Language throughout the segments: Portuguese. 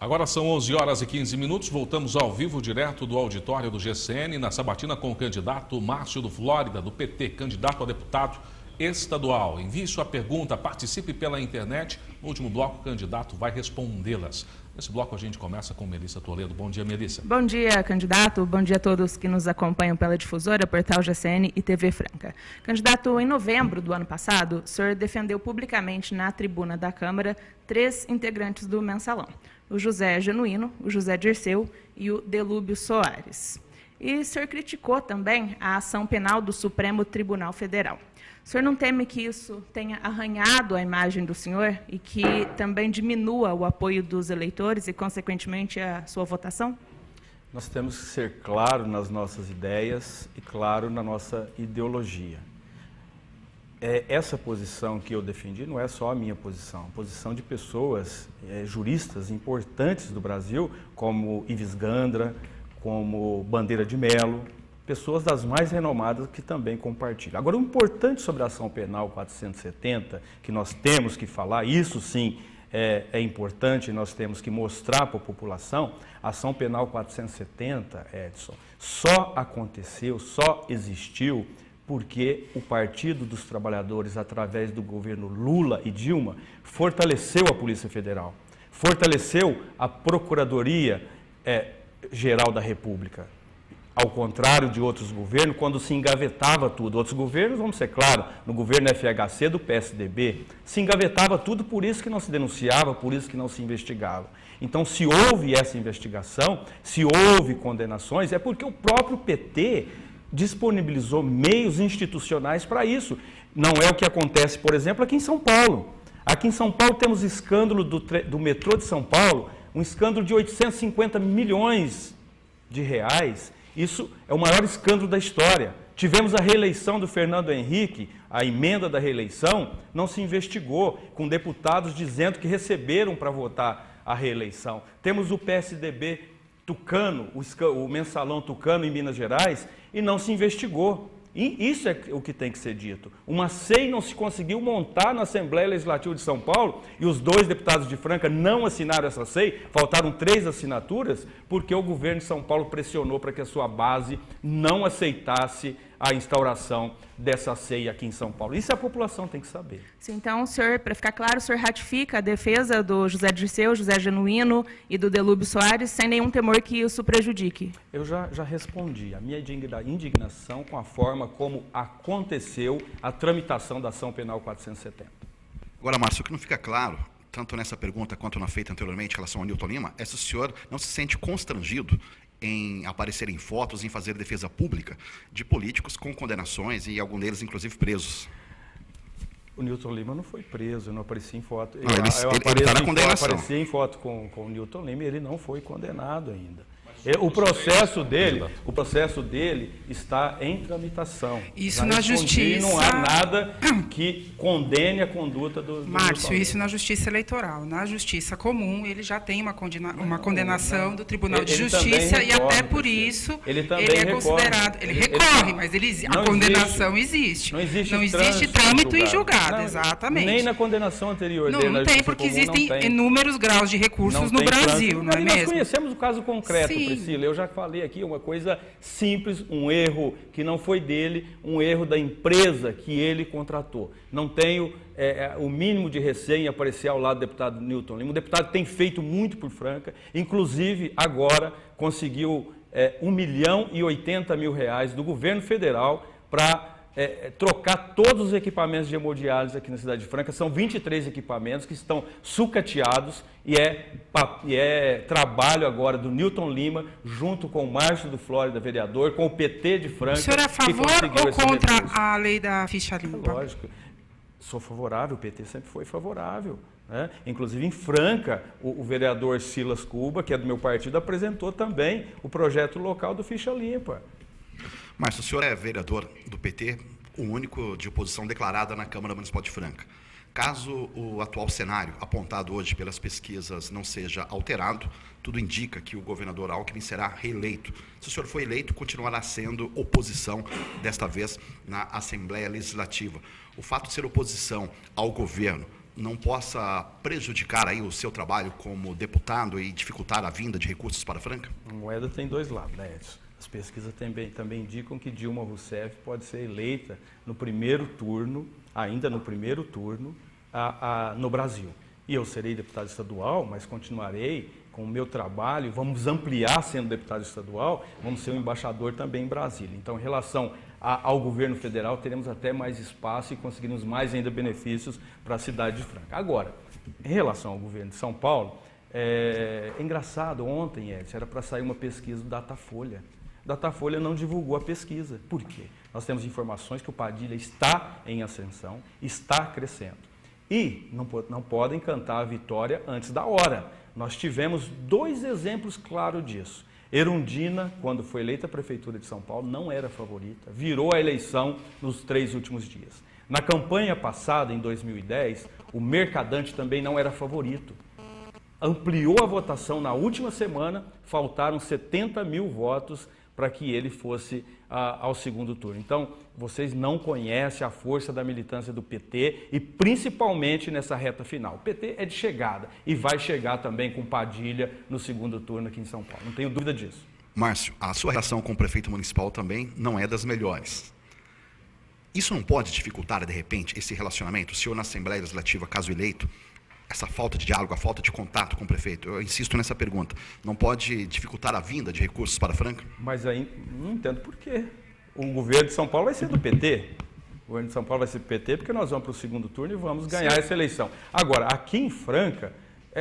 Agora são 11 horas e 15 minutos, voltamos ao vivo, direto do auditório do GCN, na sabatina com o candidato Márcio do Flórida, do PT, candidato a deputado estadual. Envie sua pergunta, participe pela internet. No último bloco, o candidato vai respondê-las. Nesse bloco a gente começa com Melissa Toledo. Bom dia, Melissa. Bom dia, candidato. Bom dia a todos que nos acompanham pela difusora, portal GCN e TV Franca. Candidato, em novembro do ano passado, o senhor defendeu publicamente na tribuna da Câmara 3 integrantes do Mensalão: o José Genuíno, o José Dirceu e o Delúbio Soares. E o senhor criticou também a ação penal do Supremo Tribunal Federal. O senhor não teme que isso tenha arranhado a imagem do senhor e que também diminua o apoio dos eleitores e, consequentemente, a sua votação? Nós temos que ser claros nas nossas ideias e claro na nossa ideologia. Essa posição que eu defendi não é só a minha posição, a posição de pessoas, juristas importantes do Brasil, como Ives Gandra, como Bandeira de Mello, pessoas das mais renomadas que também compartilham. Agora, o importante sobre a ação penal 470, que nós temos que falar, isso sim é importante, nós temos que mostrar para a população, a ação penal 470, Edson, só aconteceu, só existiu porque o Partido dos Trabalhadores, através do governo Lula e Dilma, fortaleceu a Polícia Federal, fortaleceu a Procuradoria Geral da República. Ao contrário de outros governos, quando se engavetava tudo. Outros governos, vamos ser claros, no governo FHC do PSDB, se engavetava tudo, por isso que não se denunciava, por isso que não se investigava. Então, se houve essa investigação, se houve condenações, é porque o próprio PT disponibilizou meios institucionais para isso. Não é o que acontece, por exemplo, aqui em São Paulo. Aqui em São Paulo temos escândalo do metrô de São Paulo, um escândalo de 850 milhões de reais. Isso é o maior escândalo da história. Tivemos a reeleição do Fernando Henrique, a emenda da reeleição, não se investigou, com deputados dizendo que receberam para votar a reeleição. Temos o PSDB tucano, o mensalão tucano em Minas Gerais, e não se investigou. E isso é o que tem que ser dito. Uma SEI não se conseguiu montar na Assembleia Legislativa de São Paulo e os 2 deputados de Franca não assinaram essa SEI, faltaram 3 assinaturas, porque o governo de São Paulo pressionou para que a sua base não aceitasse a instauração dessa SEI aqui em São Paulo. Isso a população tem que saber. Sim, então, senhor, para ficar claro, o senhor ratifica a defesa do José Dirceu, José Genuíno e do Delúbio Soares, sem nenhum temor que isso prejudique? Eu já respondi. A minha indignação com a forma como aconteceu a tramitação da ação penal 470. Agora, Márcio, o que não fica claro, tanto nessa pergunta quanto na feita anteriormente em relação ao Newton Lima, é se o senhor não se sente constrangido em aparecer em fotos, em fazer defesa pública de políticos com condenações e algum deles, inclusive, presos. O Newton Lima não foi preso, eu não apareci em foto. Não, ele está na condenação. Eu apareci em foto com o Newton Lima e ele não foi condenado ainda. O processo dele está em tramitação. Isso na justiça. Não há nada que condene a conduta do Márcio, isso na justiça eleitoral. Na justiça comum, ele já tem uma condenação do Tribunal de Justiça e até por isso ele é considerado. Ele recorre, mas a condenação existe. Não existe trâmite em julgado, exatamente. Nem na condenação anterior não, dele. Não tem, porque existem inúmeros graus de recursos no Brasil, não é mesmo? Nós conhecemos o caso concreto. Sim. Priscila, eu já falei aqui uma coisa simples, um erro que não foi dele, um erro da empresa que ele contratou. Não tenho o mínimo de receio em aparecer ao lado do deputado Newton Lima. O deputado tem feito muito por Franca, inclusive agora conseguiu R$1.080.000 do governo federal para trocar todos os equipamentos de hemodiálise aqui na cidade de Franca. São 23 equipamentos que estão sucateados e é trabalho agora do Newton Lima, junto com o Márcio do Flórida, vereador, com o PT de Franca. O senhor é a favor ou contra a lei da ficha limpa? Lógico, sou favorável, o PT sempre foi favorável. Né? Inclusive em Franca, o vereador Silas Cuba, que é do meu partido, apresentou também o projeto local do Ficha Limpa. Márcio, o senhor é vereador do PT, o único de oposição declarada na Câmara Municipal de Franca. Caso o atual cenário apontado hoje pelas pesquisas não seja alterado, tudo indica que o governador Alckmin será reeleito. Se o senhor for eleito, continuará sendo oposição, desta vez na Assembleia Legislativa. O fato de ser oposição ao governo não possa prejudicar aí o seu trabalho como deputado e dificultar a vinda de recursos para Franca? A moeda tem dois lados, né, Edson? As pesquisas também indicam que Dilma Rousseff pode ser eleita no primeiro turno, ainda no primeiro turno, no Brasil. E eu serei deputado estadual, mas continuarei com o meu trabalho, vamos ampliar sendo deputado estadual, vamos ser um embaixador também em Brasília. Então, em relação ao governo federal, teremos até mais espaço e conseguiremos mais ainda benefícios para a cidade de Franca. Agora, em relação ao governo de São Paulo, é engraçado, ontem, Edson, era para sair uma pesquisa do Datafolha. Datafolha não divulgou a pesquisa. Por quê? Nós temos informações que o Padilha está em ascensão, está crescendo. E não podem cantar a vitória antes da hora. Nós tivemos 2 exemplos claros disso. Erundina, quando foi eleita a Prefeitura de São Paulo, não era favorita, virou a eleição nos 3 últimos dias. Na campanha passada, em 2010, o Mercadante também não era favorito. Ampliou a votação na última semana, faltaram 70 mil votos para que ele fosse ao segundo turno. Então, vocês não conhecem a força da militância do PT e principalmente nessa reta final. O PT é de chegada e vai chegar também com Padilha no segundo turno aqui em São Paulo. Não tenho dúvida disso. Márcio, a sua relação com o prefeito municipal também não é das melhores. Isso não pode dificultar, de repente, esse relacionamento? O senhor, na Assembleia Legislativa, caso eleito, essa falta de diálogo, a falta de contato com o prefeito, eu insisto nessa pergunta, não pode dificultar a vinda de recursos para Franca? Mas aí não entendo por quê. O governo de São Paulo vai ser do PT. O governo de São Paulo vai ser do PT porque nós vamos para o segundo turno e vamos ganhar essa eleição. Agora, aqui em Franca,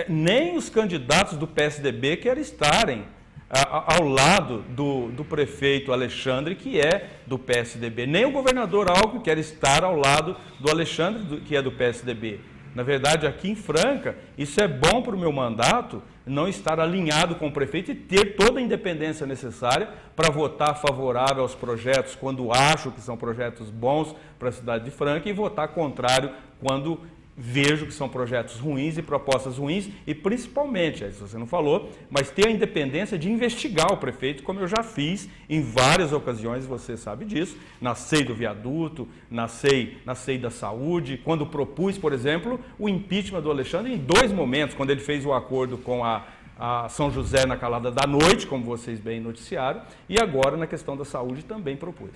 nem os candidatos do PSDB querem estarem ao lado do prefeito Alexandre, que é do PSDB. Nem o governador Alckmin quer estar ao lado do Alexandre, que é do PSDB. Na verdade, aqui em Franca, isso é bom para o meu mandato, não estar alinhado com o prefeito e ter toda a independência necessária para votar favorável aos projetos quando acho que são projetos bons para a cidade de Franca e votar contrário quando vejo que são projetos ruins e propostas ruins e principalmente, se você não falou, mas ter a independência de investigar o prefeito, como eu já fiz em várias ocasiões, você sabe disso, na SEI do viaduto, na SEI da saúde, quando propus, por exemplo, o impeachment do Alexandre em 2 momentos, quando ele fez o acordo com a São José na calada da noite, como vocês bem noticiaram, e agora na questão da saúde também propus.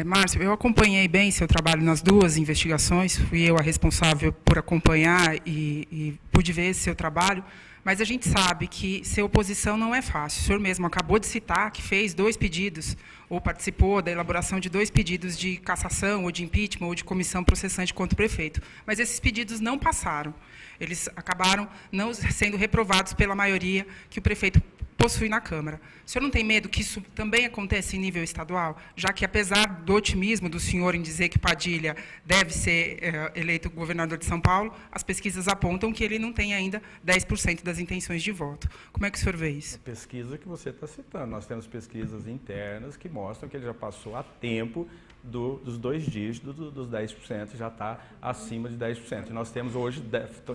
Márcio, eu acompanhei bem seu trabalho nas 2 investigações, fui eu a responsável por acompanhar e pude ver esse seu trabalho, mas a gente sabe que ser oposição não é fácil. O senhor mesmo acabou de citar que fez 2 pedidos, ou participou da elaboração de 2 pedidos de cassação, ou de impeachment, ou de comissão processante contra o prefeito, mas esses pedidos não passaram. Eles acabaram não sendo reprovados pela maioria que o prefeito possui na Câmara. O senhor não tem medo que isso também aconteça em nível estadual? Já que, apesar do otimismo do senhor em dizer que Padilha deve ser eleito governador de São Paulo, as pesquisas apontam que ele não tem ainda 10% das intenções de voto. Como é que o senhor vê isso? A pesquisa que você está citando. Nós temos pesquisas internas que mostram que ele já passou a tempo dos 2 dígitos, dos 10%, já está acima de 10%. E nós temos hoje,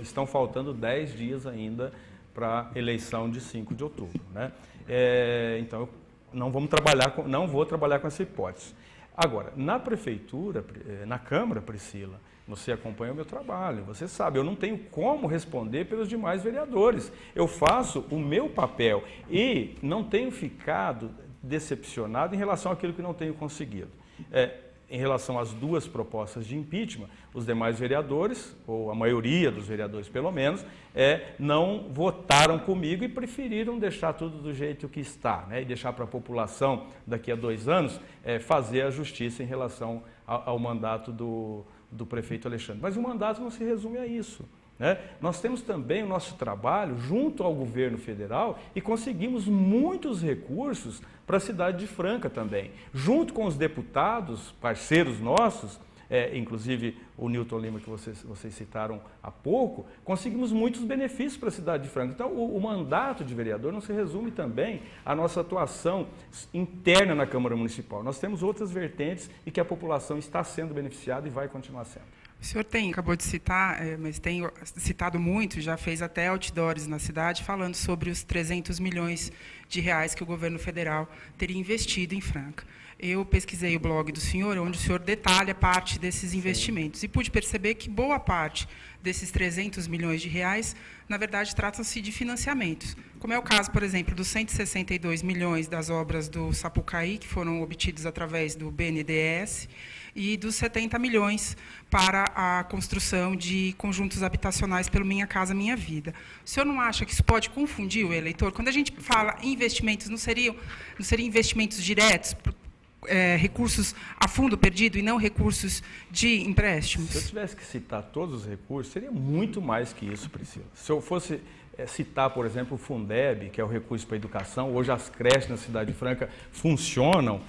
estão faltando 10 dias ainda para a eleição de 5 de outubro. Né? Então, não vou trabalhar com essa hipótese. Agora, na prefeitura, na Câmara, Priscila, você acompanha o meu trabalho, você sabe, eu não tenho como responder pelos demais vereadores. Eu faço o meu papel e não tenho ficado decepcionado em relação àquilo que não tenho conseguido. Em relação às 2 propostas de impeachment, os demais vereadores, ou a maioria dos vereadores pelo menos, não votaram comigo e preferiram deixar tudo do jeito que está, né? E deixar para a população, daqui a 2 anos, fazer a justiça em relação ao mandato do prefeito Alexandre. Mas o mandato não se resume a isso. Né? Nós temos também o nosso trabalho junto ao governo federal e conseguimos muitos recursos para a cidade de Franca também. Junto com os deputados, parceiros nossos, inclusive o Newton Lima, que vocês citaram há pouco, conseguimos muitos benefícios para a cidade de Franca. Então, o mandato de vereador não se resume também à nossa atuação interna na Câmara Municipal. Nós temos outras vertentes e que a população está sendo beneficiada e vai continuar sendo. O senhor acabou de citar, mas tem citado muito, já fez até outdoors na cidade, falando sobre os 300 milhões de reais que o governo federal teria investido em Franca. eu pesquisei o blog do senhor, onde o senhor detalha parte desses investimentos. E pude perceber que boa parte desses 300 milhões de reais, na verdade, tratam-se de financiamentos. Como é o caso, por exemplo, dos 162 milhões das obras do Sapucaí, que foram obtidos através do BNDES, e dos 70 milhões para a construção de conjuntos habitacionais pelo Minha Casa Minha Vida. O senhor não acha que isso pode confundir o eleitor? Quando a gente fala em investimentos, não seriam investimentos diretos, recursos a fundo perdido e não recursos de empréstimos? Se eu tivesse que citar todos os recursos, seria muito mais que isso, Priscila. Se eu fosse citar, por exemplo, o Fundeb, que é o recurso para a educação, hoje as creches na Cidade Franca funcionam.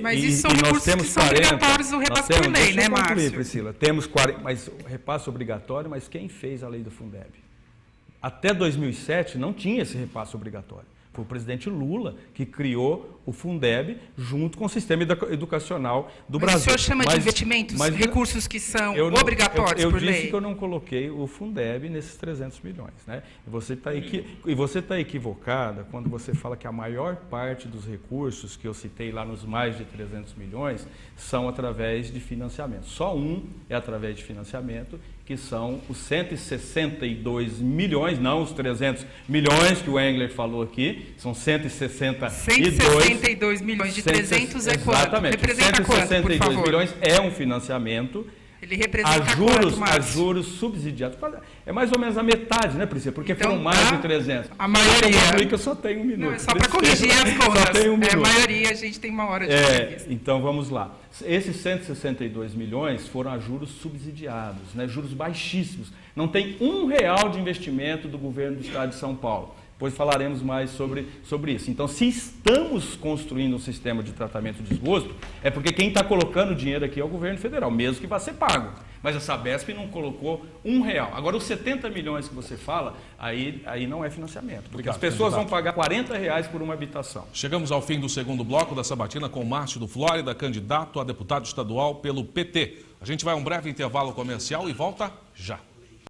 Mas isso são recursos que são obrigatórios do repasse por lei, né, Márcio? Priscila, temos 40, mas o repasse obrigatório, mas quem fez a lei do Fundeb? Até 2007 não tinha esse repasse obrigatório. Foi o presidente Lula que criou o Fundeb junto com o sistema educacional do Brasil. O senhor chama de investimentos recursos que são obrigatórios por lei? Eu disse que eu não coloquei o Fundeb nesses 300 milhões. Né? E você está equivocada quando você fala que a maior parte dos recursos que eu citei lá nos mais de 300 milhões são através de financiamento. Só um é através de financiamento, que são os 162 milhões, não os 300 milhões que o Engler falou aqui, são 162 milhões de 300 é quanto? Exatamente, representa 162 quanto, milhões é um financiamento. Ele representa quanto, a juros subsidiados. É mais ou menos a metade, né, Priscila? Porque então, foram mais de 300. A maioria. Que eu só tenho um minuto. Não, é só para corrigir as contas. Só tenho um minuto. A maioria, a gente tem uma hora de entrevista. Então, vamos lá. Esses 162 milhões foram a juros subsidiados, né, juros baixíssimos. Não tem R$1 de investimento do governo do Estado de São Paulo. Depois falaremos mais sobre isso. Então, se estamos construindo um sistema de tratamento de esgoto, é porque quem está colocando o dinheiro aqui é o governo federal, mesmo que vá ser pago. Mas a Sabesp não colocou R$1. Agora, os 70 milhões que você fala, aí não é financiamento. Porque Obrigado, as pessoas vão pagar R$40 por uma habitação. Chegamos ao fim do segundo bloco da Sabatina com Márcio do Flórida, candidato a deputado estadual pelo PT. A gente vai a um breve intervalo comercial e volta já.